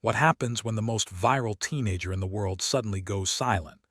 What happens when the most viral teenager in the world suddenly goes silent,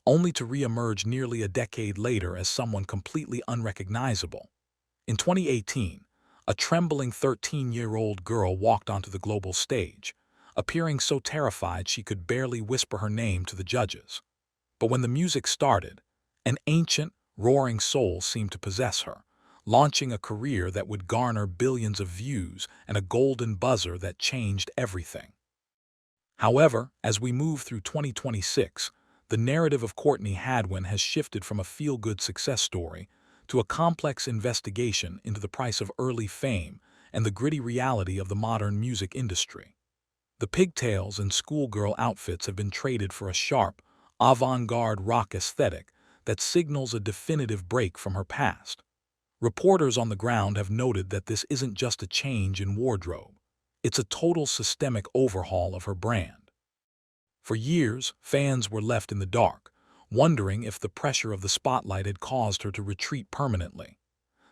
only to re-emerge nearly a decade later as someone completely unrecognizable? In 2018, a trembling 13-year-old girl walked onto the global stage, appearing so terrified she could barely whisper her name to the judges. But when the music started, an ancient, roaring soul seemed to possess her, launching a career that would garner billions of views and a golden buzzer that changed everything. However, as we move through 2026, the narrative of Courtney Hadwin has shifted from a feel-good success story to a complex investigation into the price of early fame and the gritty reality of the modern music industry. The pigtails and schoolgirl outfits have been traded for a sharp, avant-garde rock aesthetic that signals a definitive break from her past. Reporters on the ground have noted that this isn't just a change in wardrobe. It's a total systemic overhaul of her brand. For years, fans were left in the dark, wondering if the pressure of the spotlight had caused her to retreat permanently.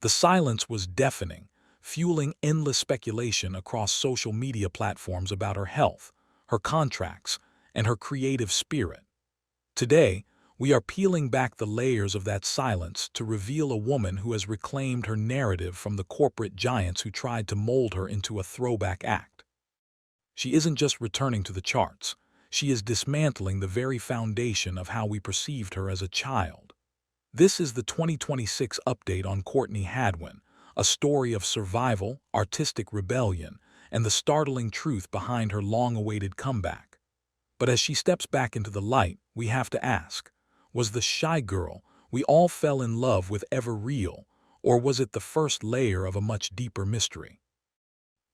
The silence was deafening, fueling endless speculation across social media platforms about her health, her contracts, and her creative spirit. Today, we are peeling back the layers of that silence to reveal a woman who has reclaimed her narrative from the corporate giants who tried to mold her into a throwback act. She isn't just returning to the charts, she is dismantling the very foundation of how we perceived her as a child. This is the 2026 update on Courtney Hadwin, a story of survival, artistic rebellion, and the startling truth behind her long-awaited comeback. But as she steps back into the light, we have to ask, was the shy girl we all fell in love with ever real, or was it the first layer of a much deeper mystery?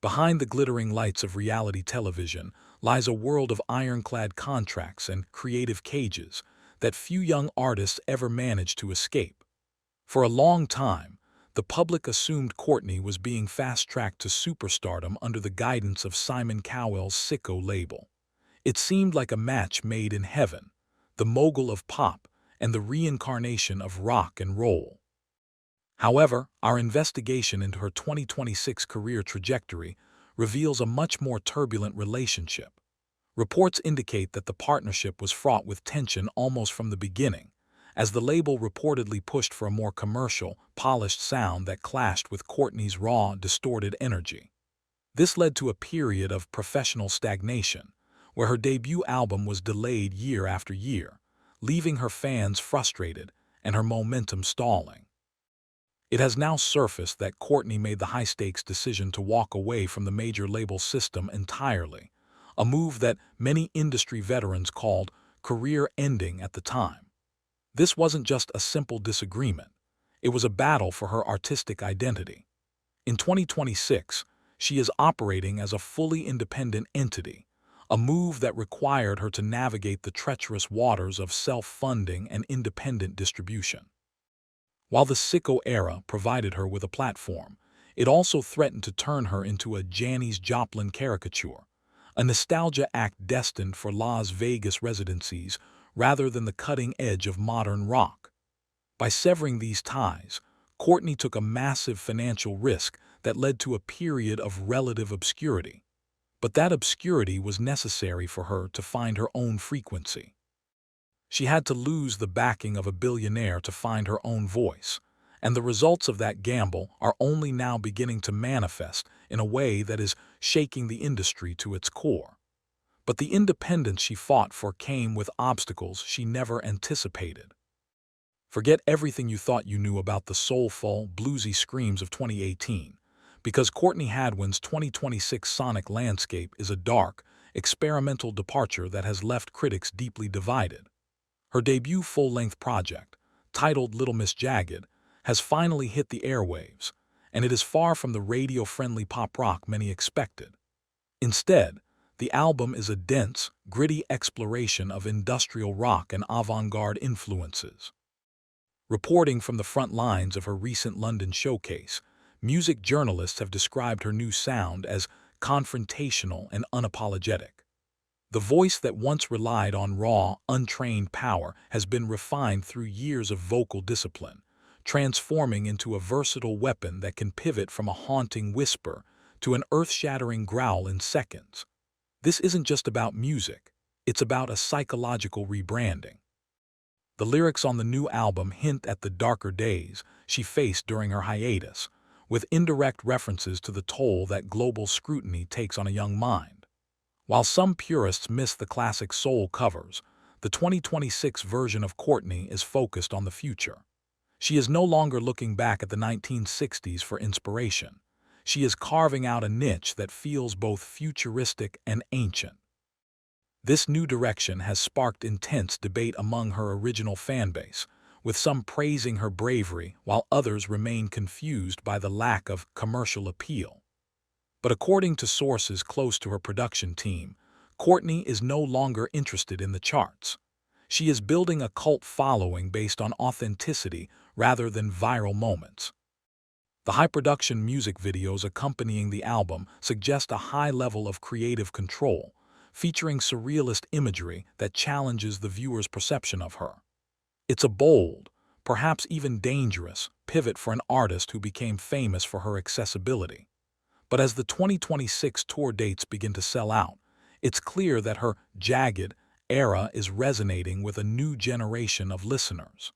Behind the glittering lights of reality television lies a world of ironclad contracts and creative cages that few young artists ever managed to escape. For a long time, the public assumed Courtney was being fast-tracked to superstardom under the guidance of Cowell's Syco label. It seemed like a match made in heaven, the mogul of pop and the reincarnation of rock and roll. However, our investigation into her 2026 career trajectory reveals a much more turbulent relationship. Reports indicate that the partnership was fraught with tension almost from the beginning, as the label reportedly pushed for a more commercial, polished sound that clashed with Courtney's raw, distorted energy. This led to a period of professional stagnation, where her debut album was delayed year after year, leaving her fans frustrated and her momentum stalling. It has now surfaced that Courtney made the high-stakes decision to walk away from the major label system entirely, a move that many industry veterans called career-ending at the time. This wasn't just a simple disagreement. It was a battle for her artistic identity. In 2026, she is operating as a fully independent entity, a move that required her to navigate the treacherous waters of self-funding and independent distribution. While the Syco era provided her with a platform, it also threatened to turn her into a Janis Joplin caricature, a nostalgia act destined for Las Vegas residencies rather than the cutting edge of modern rock. By severing these ties, Courtney took a massive financial risk that led to a period of relative obscurity. But that obscurity was necessary for her to find her own frequency. She had to lose the backing of a billionaire to find her own voice, and the results of that gamble are only now beginning to manifest in a way that is shaking the industry to its core. But the independence she fought for came with obstacles she never anticipated. Forget everything you thought you knew about the soulful, bluesy screams of 2018, because Courtney Hadwin's 2026 sonic landscape is a dark, experimental departure that has left critics deeply divided. Her debut full-length project, titled Little Miss Jagged, has finally hit the airwaves, and it is far from the radio-friendly pop rock many expected. Instead, the album is a dense, gritty exploration of industrial rock and avant-garde influences. Reporting from the front lines of her recent London showcase, music journalists have described her new sound as confrontational and unapologetic. The voice that once relied on raw, untrained power has been refined through years of vocal discipline, transforming into a versatile weapon that can pivot from a haunting whisper to an earth-shattering growl in seconds. This isn't just about music, it's about a psychological rebranding. The lyrics on the new album hint at the darker days she faced during her hiatus, with indirect references to the toll that global scrutiny takes on a young mind. While some purists miss the classic soul covers, the 2026 version of Courtney is focused on the future. She is no longer looking back at the 1960s for inspiration. She is carving out a niche that feels both futuristic and ancient. This new direction has sparked intense debate among her original fanbase, with some praising her bravery while others remain confused by the lack of commercial appeal. But according to sources close to her production team, Courtney is no longer interested in the charts. She is building a cult following based on authenticity rather than viral moments. The high-production music videos accompanying the album suggest a high level of creative control, featuring surrealist imagery that challenges the viewer's perception of her. It's a bold, perhaps even dangerous, pivot for an artist who became famous for her accessibility. But as the 2026 tour dates begin to sell out, it's clear that her Jagged era is resonating with a new generation of listeners.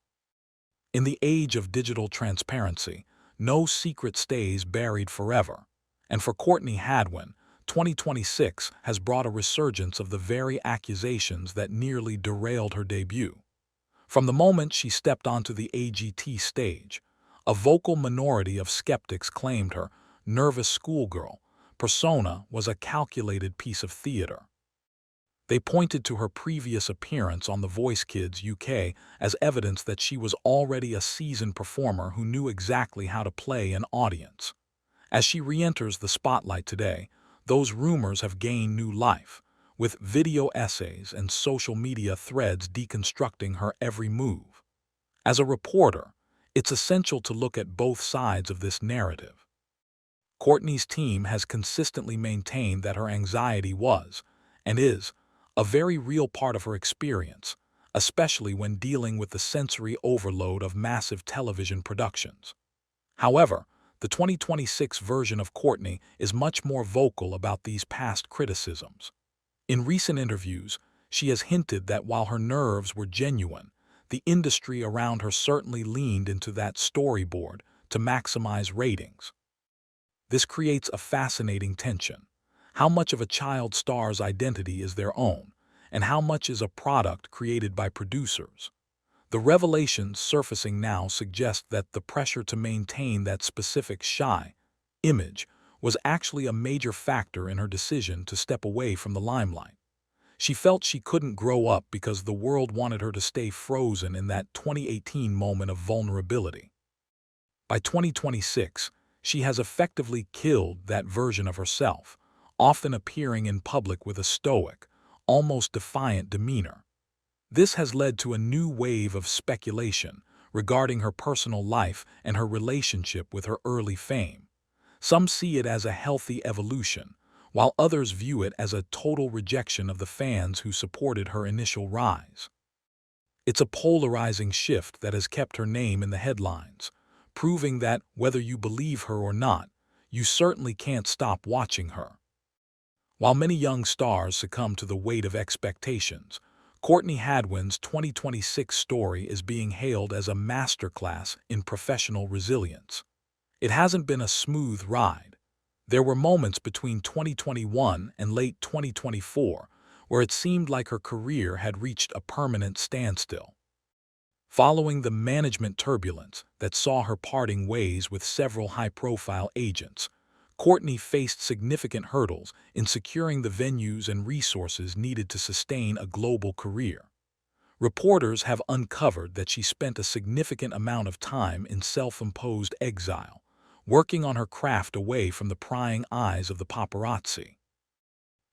In the age of digital transparency, no secret stays buried forever, and for Courtney Hadwin, 2026 has brought a resurgence of the very accusations that nearly derailed her debut. From the moment she stepped onto the AGT stage, a vocal minority of skeptics claimed her nervous schoolgirl persona was a calculated piece of theater. They pointed to her previous appearance on The Voice Kids UK as evidence that she was already a seasoned performer who knew exactly how to play an audience. As she re-enters the spotlight today, those rumors have gained new life, with video essays and social media threads deconstructing her every move. As a reporter, it's essential to look at both sides of this narrative. Courtney's team has consistently maintained that her anxiety was, and is, a very real part of her experience, especially when dealing with the sensory overload of massive television productions. However, the 2026 version of Courtney is much more vocal about these past criticisms. In recent interviews, she has hinted that while her nerves were genuine, the industry around her certainly leaned into that storyboard to maximize ratings. This creates a fascinating tension. How much of a child star's identity is their own, and how much is a product created by producers? The revelations surfacing now suggest that the pressure to maintain that specific shy image was actually a major factor in her decision to step away from the limelight. She felt she couldn't grow up because the world wanted her to stay frozen in that 2018 moment of vulnerability. By 2026, she has effectively killed that version of herself, often appearing in public with a stoic, almost defiant demeanor. This has led to a new wave of speculation regarding her personal life and her relationship with her early fame. Some see it as a healthy evolution, while others view it as a total rejection of the fans who supported her initial rise. It's a polarizing shift that has kept her name in the headlines, proving that, whether you believe her or not, you certainly can't stop watching her. While many young stars succumb to the weight of expectations, Courtney Hadwin's 2026 story is being hailed as a masterclass in professional resilience. It hasn't been a smooth ride. There were moments between 2021 and late 2024 where it seemed like her career had reached a permanent standstill. Following the management turbulence that saw her parting ways with several high-profile agents, Courtney faced significant hurdles in securing the venues and resources needed to sustain a global career. Reporters have uncovered that she spent a significant amount of time in self-imposed exile, working on her craft away from the prying eyes of the paparazzi.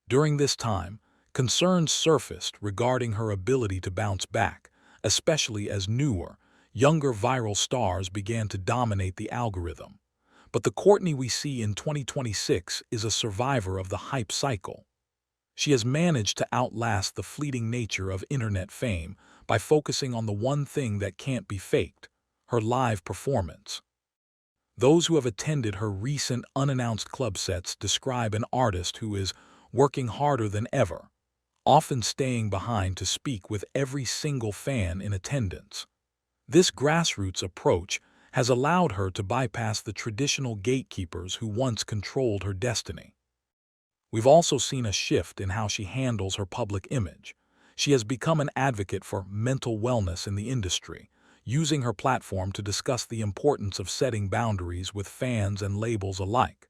During this time, concerns surfaced regarding her ability to bounce back, especially as newer, younger viral stars began to dominate the algorithm. But the Courtney we see in 2026 is a survivor of the hype cycle. She has managed to outlast the fleeting nature of internet fame by focusing on the one thing that can't be faked, her live performance. Those who have attended her recent unannounced club sets describe an artist who is working harder than ever, often staying behind to speak with every single fan in attendance. This grassroots approach has allowed her to bypass the traditional gatekeepers who once controlled her destiny. We've also seen a shift in how she handles her public image. She has become an advocate for mental wellness in the industry, using her platform to discuss the importance of setting boundaries with fans and labels alike.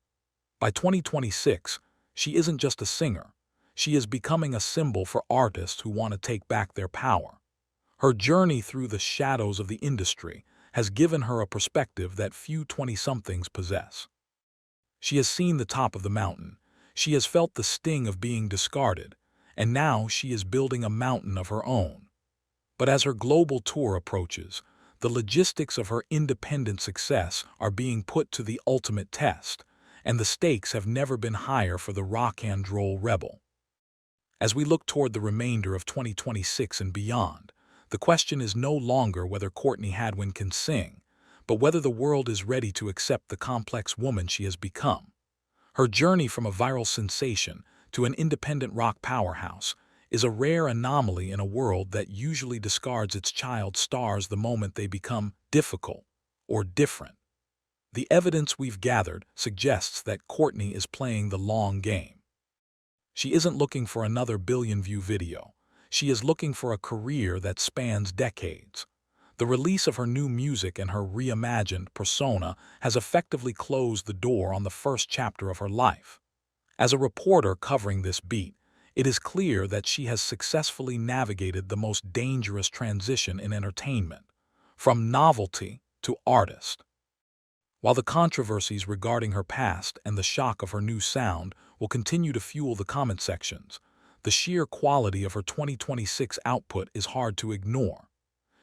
By 2026, she isn't just a singer. She is becoming a symbol for artists who want to take back their power. Her journey through the shadows of the industry has given her a perspective that few 20-somethings possess. She has seen the top of the mountain. She has felt the sting of being discarded, and now she is building a mountain of her own. But as her global tour approaches, the logistics of her independent success are being put to the ultimate test, and the stakes have never been higher for the rock and roll rebel. As we look toward the remainder of 2026 and beyond, the question is no longer whether Courtney Hadwin can sing, but whether the world is ready to accept the complex woman she has become. Her journey from a viral sensation to an independent rock powerhouse is a rare anomaly in a world that usually discards its child stars the moment they become difficult or different. The evidence we've gathered suggests that Courtney is playing the long game. She isn't looking for another billion-view video. She is looking for a career that spans decades. The release of her new music and her reimagined persona has effectively closed the door on the first chapter of her life. As a reporter covering this beat, it is clear that she has successfully navigated the most dangerous transition in entertainment, from novelty to artist. While the controversies regarding her past and the shock of her new sound will continue to fuel the comment sections, the sheer quality of her 2026 output is hard to ignore.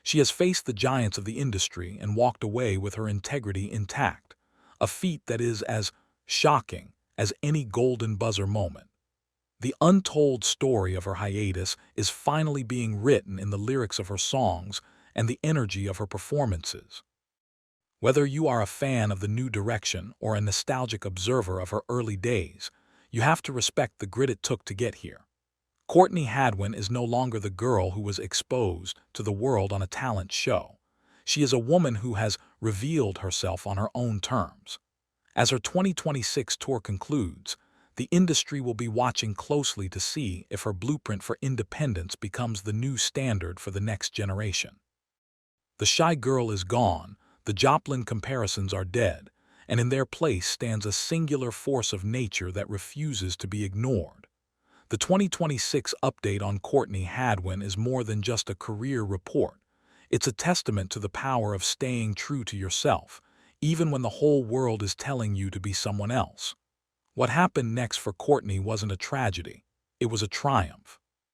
She has faced the giants of the industry and walked away with her integrity intact, a feat that is as shocking as any golden buzzer moment. The untold story of her hiatus is finally being written in the lyrics of her songs and the energy of her performances. Whether you are a fan of the new direction or a nostalgic observer of her early days, you have to respect the grit it took to get here. Courtney Hadwin is no longer the girl who was exposed to the world on a talent show. She is a woman who has revealed herself on her own terms. As her 2026 tour concludes, the industry will be watching closely to see if her blueprint for independence becomes the new standard for the next generation. The shy girl is gone, the Joplin comparisons are dead, and in their place stands a singular force of nature that refuses to be ignored. The 2026 update on Courtney Hadwin is more than just a career report. It's a testament to the power of staying true to yourself, even when the whole world is telling you to be someone else. What happened next for Courtney wasn't a tragedy, it was a triumph.